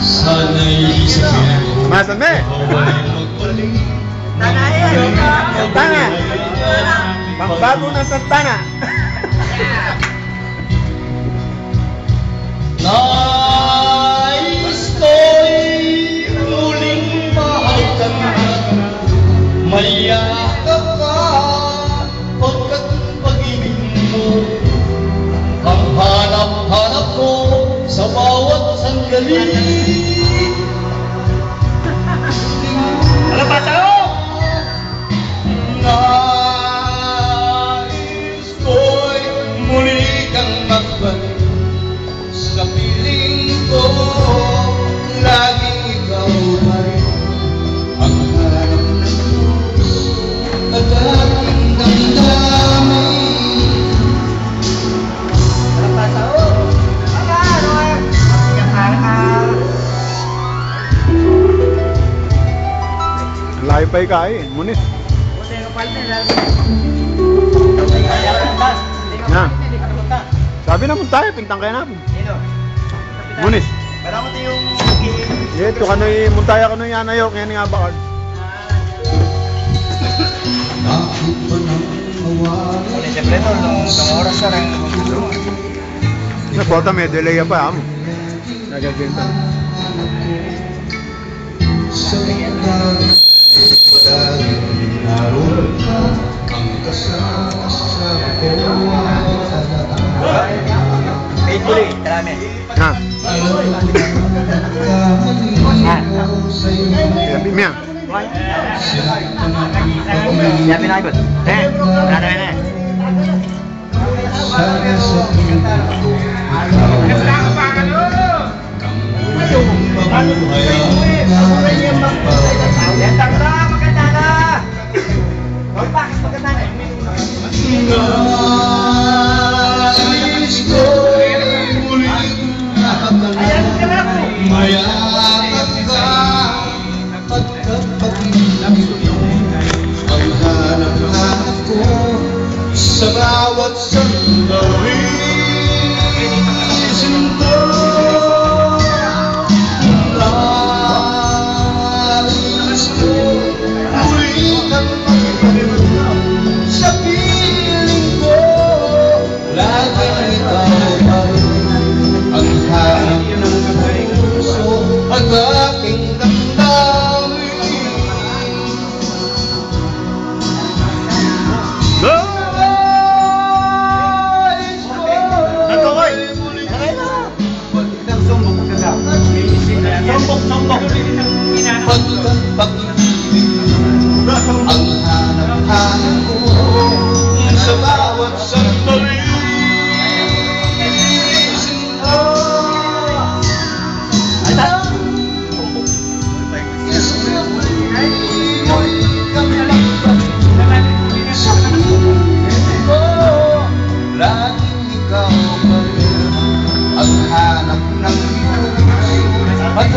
Sana'y sabihin mo Masame! Santana yan! Santana! Pangbago ng Santana! Nais ko'y muling mahalikan, mayakap ka pagkat pag-ibig mo ang hanap-hanap ko sa bawat sandali. Nais ko'y muli kang magbalik sa piling ko, laging ikaw pa rin ang hanap ng puso at aking damdamin. Layo pa ikain, Munis. Na. Sabi naman tayo, pintang kaya namin. Munis. Ito ka na'y muntaya ka na'y anayo, kaya nga bakal. Siyempre ito, nung oras na rin. Sa kota may delay pa, amo. Nagaganda. Sa pagkakas palaging naroon ka, ang kasama sa Faithfully, marami. Ha? Sabi niya. Sabi na ikot. Wala na rin sana sa nais ko'y muling nakakalaw, mayakap ka pagkat pag-ibig mo ang hanap-hanap ko sa bawat sandali. Sinto nais ko'y muling kang magbalik sa piling ko, laging ikaw pa rin ang hanap ng puso at aking damdamin. Nais ko'y muling pagkat pag-ibig ang hanap-hanap ko sa bawat sandali. Sinta laging ikaw pa rin ang hanap ng puso at